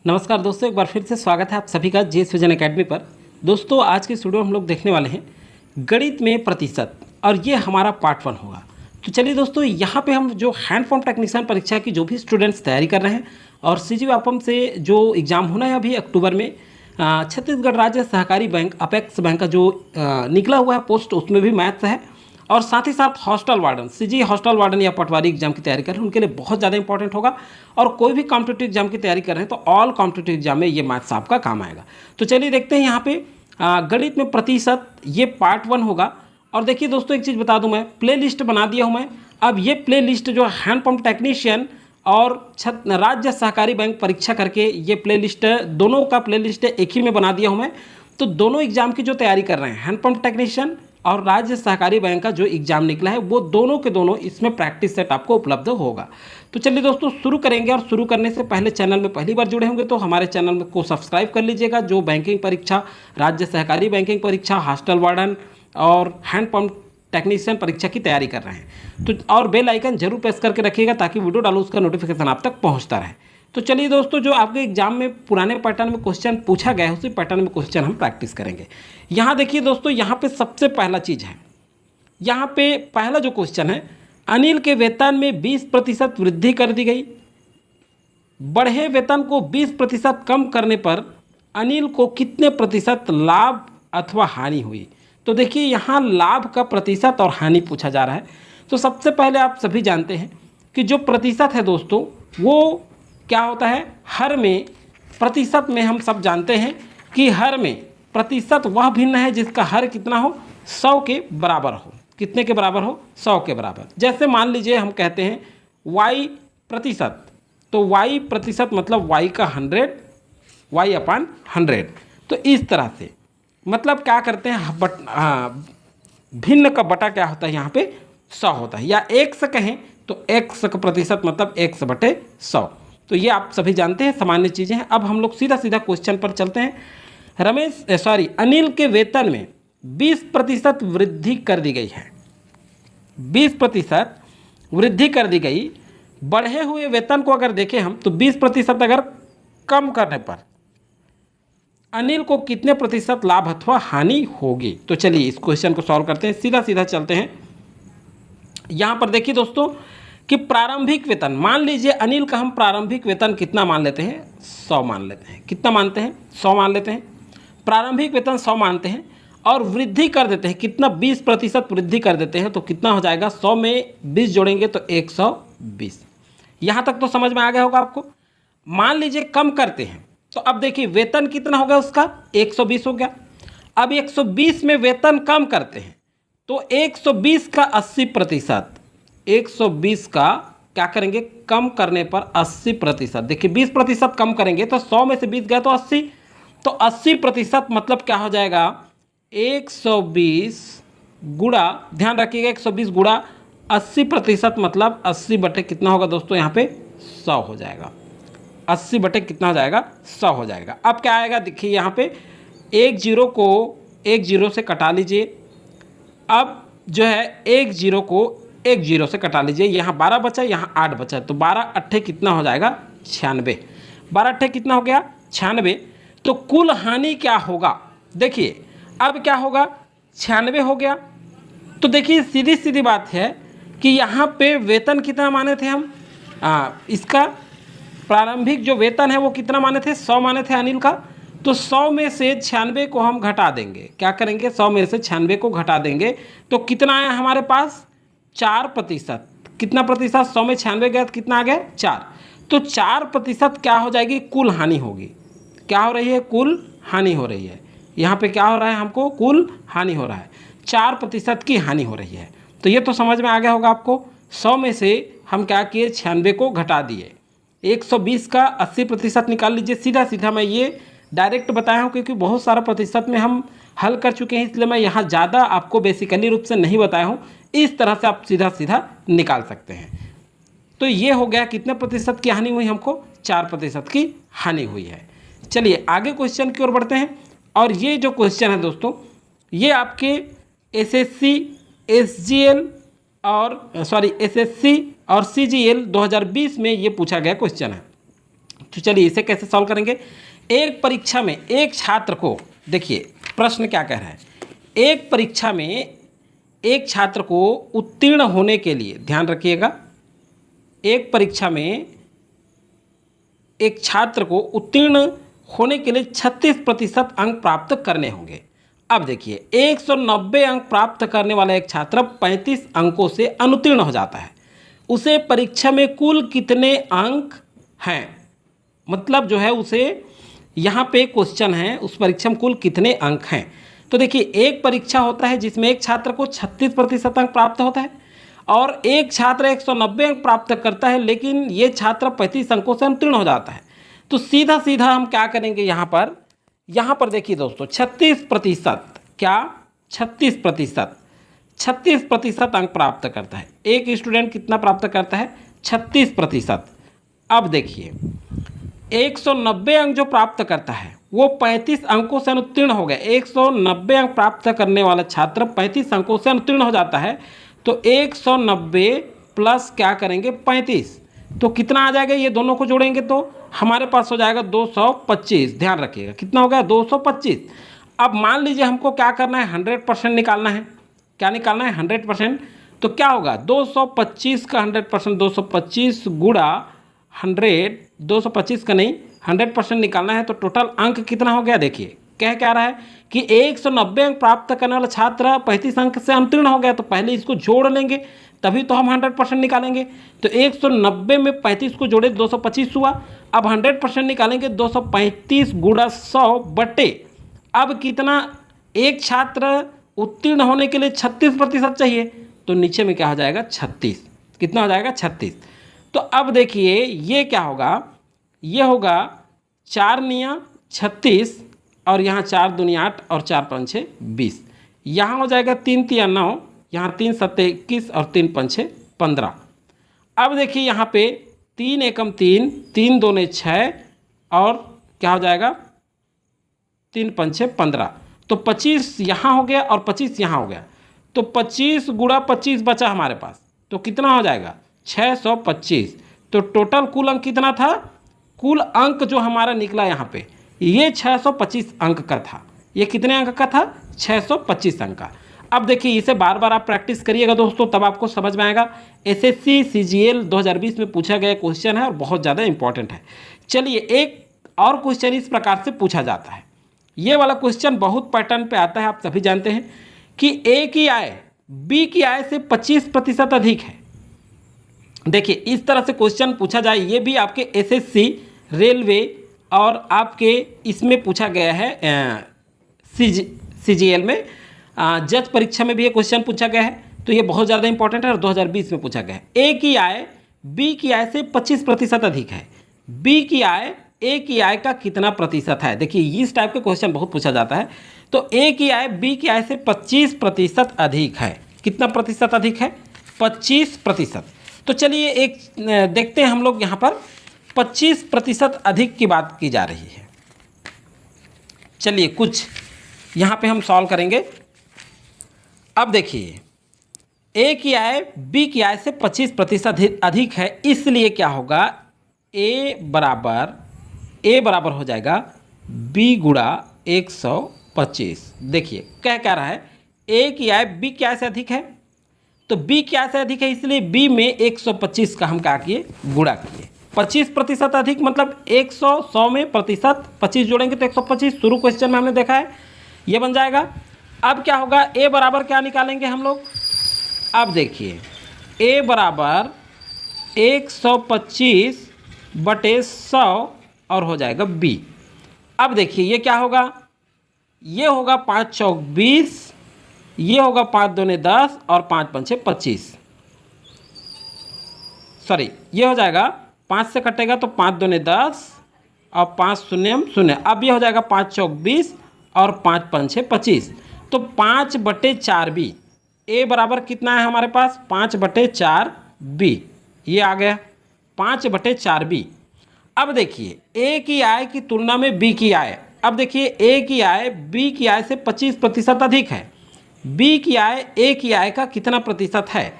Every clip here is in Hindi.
नमस्कार दोस्तों, एक बार फिर से स्वागत है आप सभी का जेएस विजन एकेडमी पर। दोस्तों आज के इस वीडियो में हम लोग देखने वाले हैं गणित में प्रतिशत, और ये हमारा पार्ट 1 होगा। तो चलिए दोस्तों, यहाँ पे हम जो हैंड पंप टेक्नीशियन परीक्षा की जो भी स्टूडेंट्स तैयारी कर रहे हैं और सीजी वापम से जो एग्ज़ाम होना है अभी अक्टूबर में, छत्तीसगढ़ राज्य सहकारी बैंक अपेक्स बैंक का जो निकला हुआ है पोस्ट, उसमें भी मैथ्स है। और साथ ही साथ hostel warden, CG hostel warden या पटवारी एग्जाम की तैयारी कर रहे हैं उनके लिए बहुत ज़्यादा इंपॉर्टेंट होगा। और कोई भी कॉम्पिटिटिव एग्जाम की तैयारी कर रहे हैं तो ऑल कॉम्पिटिटिव एग्जाम में ये मैथ्स आपका काम आएगा। तो चलिए देखते हैं यहाँ पे गणित में प्रतिशत, ये पार्ट 1 होगा। और देखिए दोस्तों, एक चीज़ बता दूं, मैं प्ले लिस्ट बना दिया हूँ मैं। अब ये प्ले लिस्ट जो हैंड पंप टेक्नीशियन और राज्य सहकारी बैंक परीक्षा करके ये प्ले लिस्ट, दोनों का प्ले लिस्ट एक ही में बना दिया हूँ मैं। तो दोनों एग्जाम की जो तैयारी कर रहे हैं, हैंड पंप टेक्नीशियन और राज्य सहकारी बैंक का जो एग्जाम निकला है, वो दोनों के दोनों इसमें प्रैक्टिस सेट आपको उपलब्ध होगा। तो चलिए दोस्तों शुरू करेंगे। और शुरू करने से पहले चैनल में पहली बार जुड़े होंगे तो हमारे चैनल को सब्सक्राइब कर लीजिएगा। जो बैंकिंग परीक्षा, राज्य सहकारी बैंकिंग परीक्षा, हॉस्टल वार्डन और हैंड पंप टेक्नीशियन परीक्षा की तैयारी कर रहे हैं तो, और बेल आइकन जरूर प्रेस करके रखिएगा ताकि वीडियो डालो उसका नोटिफिकेशन आप तक पहुँचता रहे। तो चलिए दोस्तों, जो आपके एग्जाम में पुराने पैटर्न में क्वेश्चन पूछा गया है उसी पैटर्न में क्वेश्चन हम प्रैक्टिस करेंगे। यहाँ देखिए दोस्तों, यहाँ पे सबसे पहला चीज़ है, यहाँ पे पहला जो क्वेश्चन है, अनिल के वेतन में 20% वृद्धि कर दी गई। बढ़े वेतन को 20% कम करने पर अनिल को कितने प्रतिशत लाभ अथवा हानि हुई। तो देखिए यहाँ लाभ का प्रतिशत और हानि पूछा जा रहा है। तो सबसे पहले आप सभी जानते हैं कि जो प्रतिशत है दोस्तों, वो क्या होता है, हर में। प्रतिशत में हम सब जानते हैं कि हर में प्रतिशत वह भिन्न है जिसका हर कितना हो, 100 के बराबर हो। कितने के बराबर हो, 100 के बराबर। जैसे मान लीजिए हम कहते हैं y प्रतिशत, तो y प्रतिशत मतलब y का 100, y/100। तो इस तरह से मतलब क्या करते हैं, भिन्न का बटा क्या होता है यहाँ पे 100 होता है। या x कहें तो x का प्रतिशत मतलब x/100। तो ये आप सभी जानते हैं, सामान्य चीज़ें हैं। अब हम लोग सीधा सीधा क्वेश्चन पर चलते हैं। अनिल के वेतन में 20% वृद्धि कर दी गई है। 20% वृद्धि कर दी गई। बढ़े हुए वेतन को अगर देखें हम तो 20% अगर कम करने पर अनिल को कितने प्रतिशत लाभ अथवा हानि होगी। तो चलिए इस क्वेश्चन को सॉल्व करते हैं, सीधा सीधा चलते हैं। यहाँ पर देखिए दोस्तों कि प्रारंभिक वेतन, मान लीजिए अनिल का हम प्रारंभिक वेतन कितना मान लेते हैं, 100 मान लेते हैं। कितना मानते हैं, 100 मान लेते हैं। प्रारंभिक वेतन 100 मानते हैं और वृद्धि कर देते हैं, कितना 20% वृद्धि कर देते हैं। तो कितना हो जाएगा, 100 में 20 जोड़ेंगे तो 120। यहाँ तक तो समझ में आ गया होगा आपको। मान लीजिए कम करते हैं, तो अब देखिए वेतन कितना हो गया उसका, 120 हो गया। अब 120 में वेतन कम करते हैं तो 120 का 80%, 120 का क्या करेंगे, कम करने पर 80%। देखिए 20% कम करेंगे तो 100 में से 20 गया तो 80, तो 80% मतलब क्या हो जाएगा, 120 गुणा, ध्यान रखिएगा 120 गुणा 80% मतलब 80 बटे कितना होगा दोस्तों, यहाँ पे 100 हो जाएगा। 80 बटे कितना हो जाएगा, 100 हो जाएगा। अब क्या आएगा, देखिए यहाँ पे एक जीरो को एक जीरो से कटा लीजिए। अब जो है एक जीरो को एक जीरो से कटा लीजिए। यहाँ 12 बचा, यहाँ 8 बचा, तो 12 अट्ठे कितना हो जाएगा, 96। 12 अट्ठे कितना हो गया, 96। तो कुल हानि क्या होगा, देखिए अब क्या होगा, 96 हो गया। तो देखिए सीधी सीधी बात है कि यहाँ पे वेतन कितना माने थे हम, इसका प्रारंभिक जो वेतन है वो कितना माने थे, 100 माने थे अनिल का। तो 100 में से 96 को हम घटा देंगे। क्या करेंगे, 100 में से 96 को घटा देंगे तो कितना आया हमारे पास, 4%। कितना प्रतिशत, 100 में 96 गया तो कितना आ गया, 4। तो 4% क्या हो जाएगी, कुल हानि होगी। क्या हो रही है, कुल हानि हो रही है। यहाँ पे क्या हो रहा है, हमको कुल हानि हो रहा है, 4% की हानि हो रही है। तो ये तो समझ में आ गया होगा आपको। 100 में से हम क्या किए, 96 को घटा दिए। 120 का 80% निकाल लीजिए। सीधा सीधा मैं ये डायरेक्ट बताया हूँ क्योंकि बहुत सारा प्रतिशत में हम हल कर चुके हैं, इसलिए मैं यहाँ ज़्यादा आपको बेसिकली रूप से नहीं बताया हूँ। इस तरह से आप सीधा सीधा निकाल सकते हैं। तो ये हो गया, कितने प्रतिशत की हानि हुई, हमको 4% की हानि हुई है। चलिए आगे क्वेश्चन की ओर बढ़ते हैं। और ये जो क्वेश्चन है दोस्तों, ये आपके एसएससी, एसजीएल और एसएससी और सीजीएल 2020 में ये पूछा गया क्वेश्चन है। तो चलिए इसे कैसे सॉल्व करेंगे। एक परीक्षा में एक छात्र को, देखिए प्रश्न क्या कह रहा है, एक परीक्षा में एक छात्र को उत्तीर्ण होने के लिए, ध्यान रखिएगा, एक परीक्षा में एक छात्र को उत्तीर्ण होने के लिए 36% अंक प्राप्त करने होंगे। अब देखिए 190 अंक प्राप्त करने वाला एक छात्र 35 अंकों से अनुत्तीर्ण हो जाता है, उसे परीक्षा में कुल कितने अंक हैं, मतलब जो है उसे यहाँ पे क्वेश्चन है उस परीक्षा में कुल कितने अंक हैं। तो देखिए एक परीक्षा होता है जिसमें एक छात्र को 36% अंक प्राप्त होता है और एक छात्र 190 अंक प्राप्त करता है, लेकिन ये छात्र 35 अंकों से अनुत्तीर्ण हो जाता है। तो सीधा सीधा हम क्या करेंगे, यहाँ पर देखिए दोस्तों 36%, क्या 36% अंक प्राप्त करता है। एक स्टूडेंट कितना प्राप्त करता है, 36%। अब देखिए 190 अंक जो प्राप्त करता है वो 35 अंकों से अनुत्तीर्ण हो गया। 190 अंक प्राप्त करने वाला छात्र 35 अंकों से अनुत्तीर्ण हो जाता है, तो 190 प्लस क्या करेंगे 35, तो कितना आ जाएगा, ये दोनों को जोड़ेंगे तो हमारे पास हो जाएगा 225। ध्यान रखिएगा कितना हो गया 225। अब मान लीजिए हमको क्या करना है, 100% निकालना है। क्या निकालना है, 100%। तो क्या होगा 225 का 100%, 225 गुणा 100, 225 का नहीं 100% निकालना है, तो टोटल अंक कितना हो गया। देखिए क्या रहा है कि 190 अंक प्राप्त करने वाला छात्र 35 अंक से अनुत्तीर्ण हो गया, तो पहले इसको जोड़ लेंगे तभी तो हम 100% निकालेंगे। तो 190 में 35 को जोड़े 225 हुआ। अब 100% निकालेंगे 235 गुणा 100 बटे, अब कितना, एक छात्र उत्तीर्ण होने के लिए 36% चाहिए, तो नीचे में क्या हो जाएगा 36, कितना हो जाएगा 36। तो अब देखिए ये क्या होगा, ये होगा 4 निया 36 और यहाँ 4 दूनी 8 और 4 पंछे 20, यहाँ हो जाएगा 3 तिया 9, यहाँ 3 सत्ते 21 और 3 पंछे 15। अब देखिए यहाँ पे 3 एकम 3, 3 दूने 6 और क्या हो जाएगा 3 पंछे 15, तो 25 यहाँ हो गया और 25 यहाँ हो गया, तो 25 गुणा 25 बचा हमारे पास, तो कितना हो जाएगा 625। तो टोटल कुल अंक कितना था, कुल अंक जो हमारा निकला यहाँ पे ये 625 अंक का था। ये कितने अंक का था, 625 अंक का। अब देखिए इसे बार बार आप प्रैक्टिस करिएगा दोस्तों, तब आपको समझ में आएगा। एसएससी सीजीएल 2020 में पूछा गया क्वेश्चन है और बहुत ज़्यादा इंपॉर्टेंट है। चलिए एक और क्वेश्चन इस प्रकार से पूछा जाता है, ये वाला क्वेश्चन बहुत पैटर्न पे आता है, आप सभी जानते हैं कि ए की आय बी की आय से 25% अधिक है। देखिए इस तरह से क्वेश्चन पूछा जाए, ये भी आपके एसएससी रेलवे और आपके इसमें पूछा गया है सीजीएल में, जज परीक्षा में भी ये क्वेश्चन पूछा गया है, तो ये बहुत ज़्यादा इंपॉर्टेंट है और 2020 में पूछा गया है। ए की आय बी की आय से 25% अधिक है, बी की आय ए की आय का कितना प्रतिशत है। देखिए इस टाइप के क्वेश्चन बहुत पूछा जाता है। तो ए की आय बी की आय से 25% अधिक है, कितना प्रतिशत अधिक है, 25%। तो चलिए एक देखते हैं हम लोग, यहाँ पर 25% अधिक की बात की जा रही है। चलिए कुछ यहाँ पे हम सॉल्व करेंगे। अब देखिए ए की आय बी की आय से 25% अधिक है, इसलिए क्या होगा, ए बराबर हो जाएगा बी गुणा 125। देखिए क्या रहा है, ए की आय बी की आय से अधिक है, तो बी की आय से अधिक है, इसलिए बी में 125 का हम क्या किए, गुणा किए। 25% अधिक मतलब 100 में प्रतिशत 25 जोड़ेंगे तो 125, शुरू क्वेश्चन में हमने देखा है, ये बन जाएगा। अब क्या होगा, ए बराबर क्या निकालेंगे हम लोग। अब देखिए ए बराबर 125 बटे 100 और हो जाएगा बी। अब देखिए ये क्या होगा, ये होगा 5 चौक 20, ये होगा 5 दूने 10 और 5 पंचे 25, सॉरी ये हो जाएगा 5 से कटेगा तो 5 दूने 10 और 5 शून्य शून्य। अब ये हो जाएगा 5 चौक 20 और 5 पंचे 25, तो 5 बटे 4 बी। ए बराबर कितना है हमारे पास, 5 बटे 4 बी, ये आ गया 5 बटे 4 बी। अब देखिए ए की आय की तुलना में बी की आय, अब देखिए ए की आय बी की आय से 25% अधिक है, बी की आय ए की आय का कितना प्रतिशत है।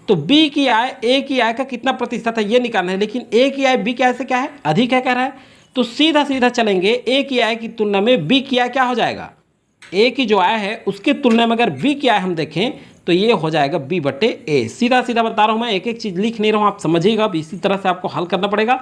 तो बी की आय ए की आय का कितना प्रतिशत है ये निकालना है, लेकिन ए की आय बी की आय से क्या है, अधिक है कह रहा है। तो सीधा सीधा चलेंगे, ए की आय की तुलना में बी की आय क्या हो जाएगा, ए की जो आय है उसकी तुलना में अगर बी की आय हम देखें तो ये हो जाएगा बी बटे ए। सीधा सीधा बता रहा हूँ मैं, एक एक चीज़ लिख नहीं रहा हूँ, आप समझिएगा। अब इसी तरह से आपको हल करना पड़ेगा।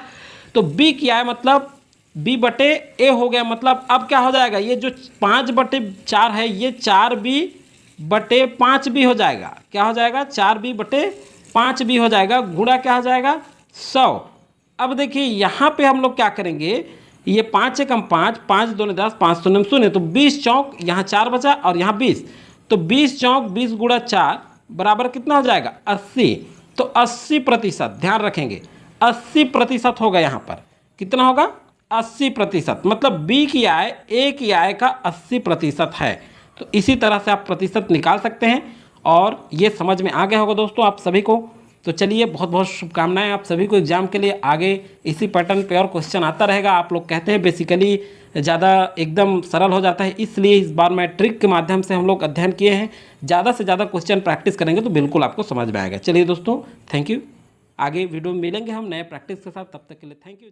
तो बी की आय मतलब बी बटे ए हो गया, मतलब अब क्या हो जाएगा, ये जो 5/4 है ये 4b/5 भी हो जाएगा। क्या हो जाएगा, 4b/5 भी हो जाएगा, गुणा क्या हो जाएगा 100। अब देखिए यहाँ पे हम लोग क्या करेंगे, ये 5 एकम 5, 5 दूनी 10, 5 शून्य शून्य, तो 20 चौक, यहाँ 4 बचा और यहाँ 20, तो 20 चौक 20 गुणा 4 बराबर कितना हो जाएगा 80। तो 80%, ध्यान रखेंगे 80% होगा। यहाँ पर कितना होगा 80%, मतलब बी की आय ए की आय का 80% है। तो इसी तरह से आप प्रतिशत निकाल सकते हैं और ये समझ में आ गया होगा दोस्तों आप सभी को। तो चलिए, बहुत बहुत शुभकामनाएं आप सभी को एग्जाम के लिए। आगे इसी पैटर्न पे और क्वेश्चन आता रहेगा। आप लोग कहते हैं बेसिकली ज़्यादा एकदम सरल हो जाता है, इसलिए इस बार मैं ट्रिक के माध्यम से हम लोग अध्ययन किए हैं। ज़्यादा से ज़्यादा क्वेश्चन प्रैक्टिस करेंगे तो बिल्कुल आपको समझ में आएगा। चलिए दोस्तों, थैंक यू। आगे वीडियो में मिलेंगे हम नए प्रैक्टिस के साथ, तब तक के लिए थैंक यू।